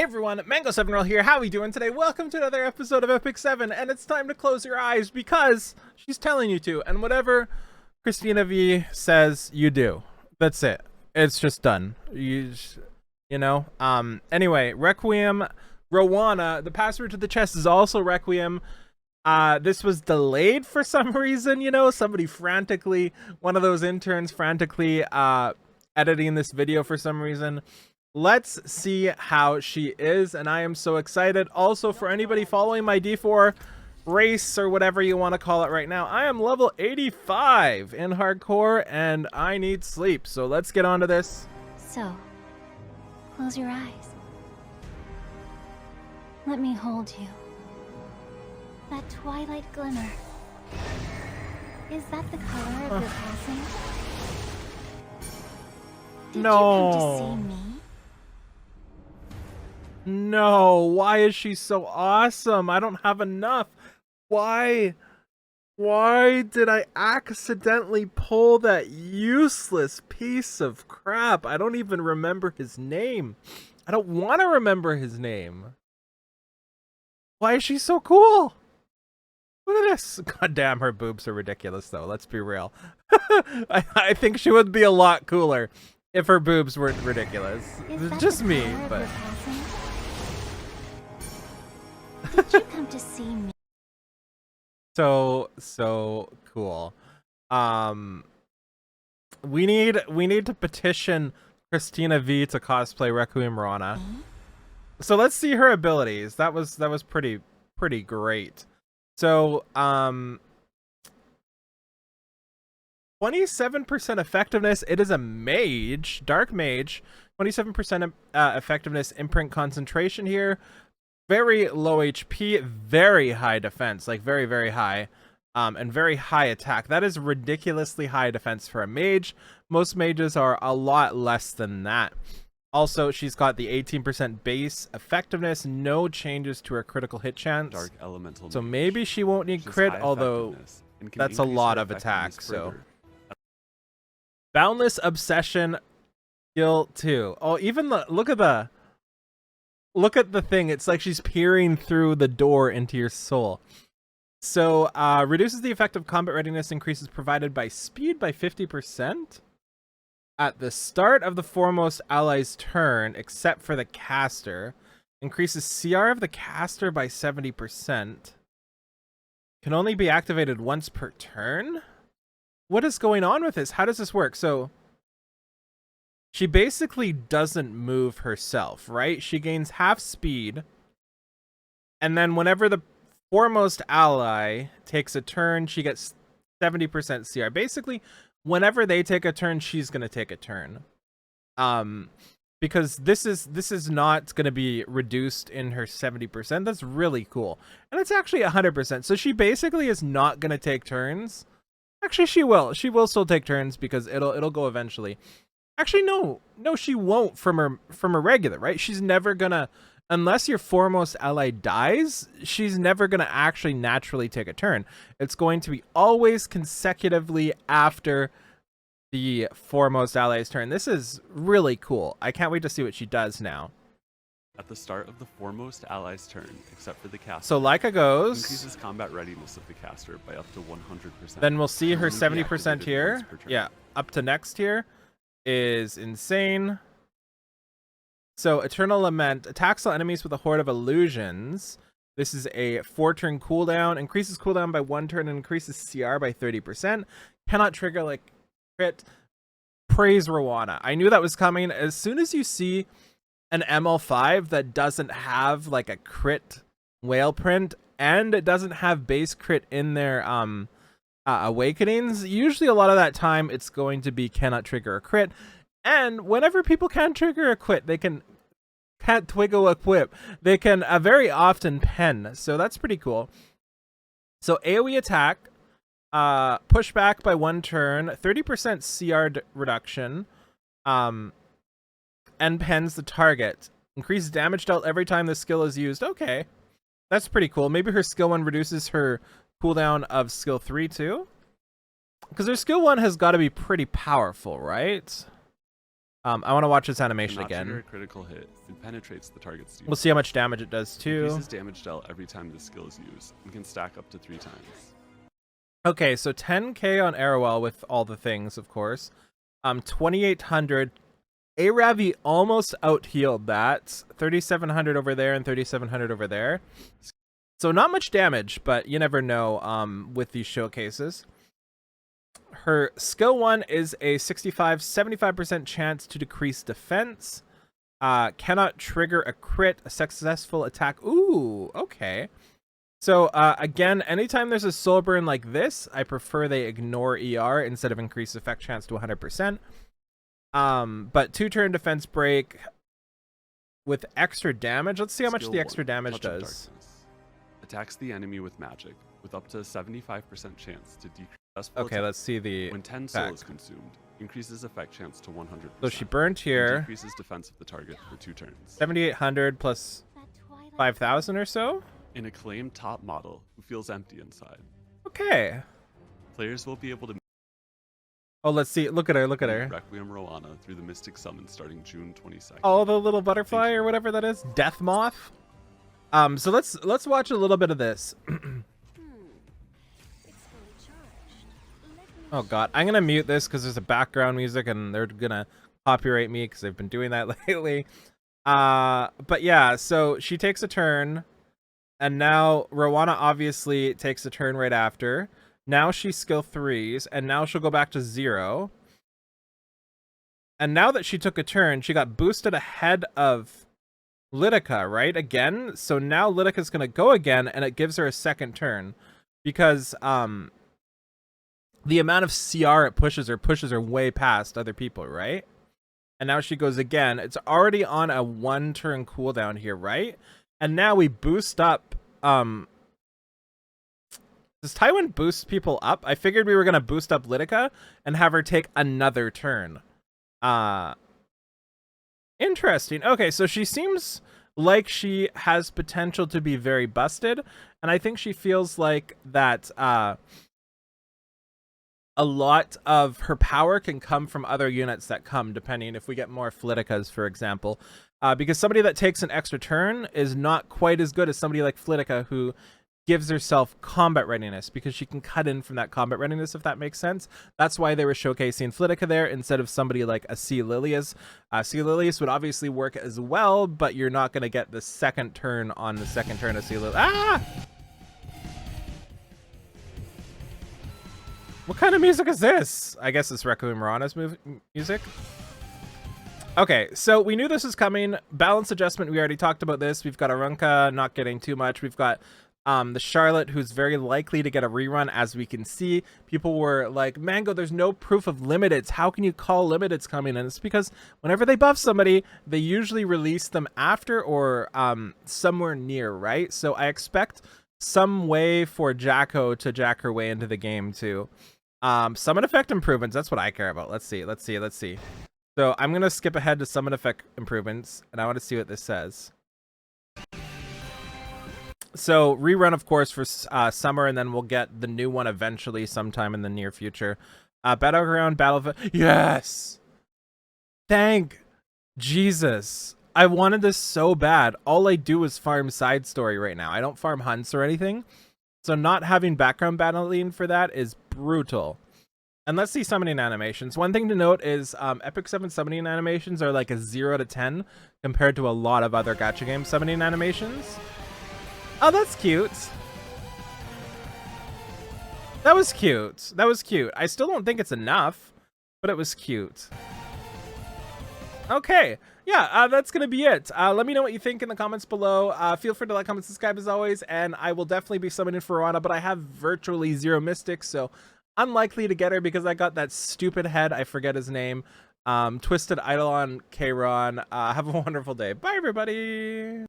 Hey everyone, Mango7Girl here. How we doing today? Welcome to another episode of Epic 7, and it's time to close your eyes because she's telling you to, and whatever Cristina V says, you do. That's it. It's just done. Anyway, Requiem Rowana, the password to the chest is also Requiem. This was delayed for some reason, somebody frantically, one of those interns frantically editing this video for some reason. Let's see how she is, and I am so excited. Also, for anybody following my D4 race or whatever you want to call it right now, I am level 85 in hardcore, and I need sleep. So let's get on to this. So, close your eyes. Let me hold you. That twilight glimmer. Is that the color of your passing? Did you come to see me? No, why is she so awesome? I don't have enough. Why did I accidentally pull that useless piece of crap? I don't even remember his name. I don't want to remember his name. Why is she so cool? Look at this. God damn, her boobs are ridiculous though. Let's be real. I think she would be a lot cooler if her boobs weren't ridiculous. It's just me, but... Did you come to see me? So cool. We need to petition Cristina V to cosplay Requiem Rowana. So let's see her abilities. That was pretty great. So 27% effectiveness. It is a mage, dark mage. 27% effectiveness, imprint concentration here. Very low HP, very high defense, like very high, and very high attack. That is ridiculously high defense for a mage. Most mages are a lot less than that. Also, she's got the 18% base effectiveness, no changes to her critical hit chance. Dark elemental so maybe she won't need crit, although that's a lot of attack. So Boundless Obsession skill 2. Oh, even look at the thing. It's like she's peering through the door into your soul. So reduces the effect of combat readiness increases provided by speed by 50% at the start of the foremost ally's turn, except for the caster. Increases CR of the caster by 70%. Can only be activated once per turn. What is going on with this? How does this work? So she basically doesn't move herself, right? She gains half speed, and then whenever the foremost ally takes a turn, she gets 70% CR. Basically, whenever they take a turn, she's going to take a turn. Because this is not going to be reduced in her 70%. That's really cool. And it's actually 100%. So she basically is not going to take turns. Actually, she will. She will still take turns because it'll go eventually. Actually, no, she won't from her regular, right? She's never gonna, unless your foremost ally dies, she's never gonna actually naturally take a turn. It's going to be always consecutively after the foremost ally's turn. This is really cool. I can't wait to see what she does now. At the start of the foremost ally's turn, except for the caster. So Leica goes. Increases combat readiness of the caster by up to 100%. Then we'll see her 70% here. Yeah, up to next here is insane. So Eternal Lament attacks all enemies with a horde of illusions. This is a 4-turn cooldown, increases cooldown by 1 turn and increases CR by 30%. Cannot trigger like crit. Praise Rowana. I knew that was coming. As soon as you see an ML5 that doesn't have like a crit whale print and it doesn't have base crit in their awakenings, usually a lot of that time it's going to be cannot trigger a crit. And whenever people can trigger a crit, they can't twiggle equip, they can very often pen. So that's pretty cool. So AoE attack, push back by 1 turn, 30% CR reduction, and pens the target. Increases damage dealt every time the skill is used. Okay, that's pretty cool. Maybe her skill 1 reduces her cooldown of skill 3 too, because her skill 1 has got to be pretty powerful, right? I want to watch this Cannot animation trigger again. a critical hit and penetrates the target's defense. We'll see how much damage it does too. Increases damage dealt every time this skill is used and can stack up to 3 times. Okay, so 10k on Arowell with all the things, of course. 2800. Aravi almost out-healed that. 3700 over there and 3700 over there. So not much damage, but you never know with these showcases. Her skill 1 is a 75% chance to decrease defense. Cannot trigger a crit, a successful attack. Ooh, okay. So again, anytime there's a soul burn like this, I prefer they ignore ER instead of increase effect chance to 100%. But 2-turn defense break with extra damage. Let's see how much Skill the 1, extra damage Touch of does. Darkness. Attacks the enemy with magic with up to a 75% chance to decrease successful Okay, attack. let's see the When 10 soul attack. is consumed, increases effect chance to 100%. So she burned and here. decreases defense of the target for 2 turns. 7,800 plus That twilight 5,000 or so. An acclaimed top model who feels empty inside. Okay. Players will be able to Oh, let's see. Look at her. Look at her. Requiem Roana through the Mystic Summon starting June 22nd. Oh, the little butterfly or whatever that is. Death moth. So let's watch a little bit of this. It's fully charged. Let me Oh god, I'm gonna mute this because there's a background music and they're gonna copyright me because they've been doing that lately. But yeah, so she takes a turn, and now Rowana obviously takes a turn right after. Now she skill 3s, and now she'll go back to 0. And now that she took a turn, she got boosted ahead of Lidica, right? Again. So now Lidica's gonna go again, and it gives her a second turn because the amount of CR it pushes her way past other people, right? And now she goes again. It's already on a 1-turn cooldown here, right? And now we boost up. Does Tywin boost people up? I figured we were gonna boost up Lidica and have her take another turn. Interesting. Okay, so she seems like she has potential to be very busted, and I think she feels like that a lot of her power can come from other units that come, depending if we get more Flitticas, for example. Because somebody that takes an extra turn is not quite as good as somebody like Flittica, who gives herself combat readiness, because she can cut in from that combat readiness, if that makes sense. That's why they were showcasing Flittica there instead of somebody like a C. Lilius. C. Lilius would obviously work as well, but you're not going to get the second turn on the second turn of C. Lilius. Ah! What kind of music is this? I guess it's Requiem Roana's music. Okay, so we knew this was coming. Balance adjustment, we already talked about this. We've got Arunca not getting too much. We've got the Charlotte, who's very likely to get a rerun, as we can see. People were like, Mango, there's no proof of limiteds. How can you call limiteds coming? And it's because whenever they buff somebody, they usually release them after or somewhere near, right? So I expect some way for Jacko to jack her way into the game too. Summon effect improvements, that's what I care about. Let's see. So I'm gonna skip ahead to summon effect improvements, and I want to see what this says. So rerun, of course, for summer, and then we'll get the new one eventually sometime in the near future. Battleground, yes! Thank Jesus. I wanted this so bad. All I do is farm side story right now. I don't farm hunts or anything. So not having background battling for that is brutal. And let's see summoning animations. One thing to note is Epic 7 summoning animations are like a 0 to 10 compared to a lot of other gacha game summoning animations. Oh, that's cute. That was cute. That was cute. I still don't think it's enough, but it was cute. Okay. Yeah, that's going to be it. Let me know what you think in the comments below. Feel free to like, comment, subscribe as always, and I will definitely be summoning for Roana, but I have virtually 0 mystics, so unlikely to get her because I got that stupid head. I forget his name. Twisted Eidolon Kayron. Have a wonderful day. Bye, everybody.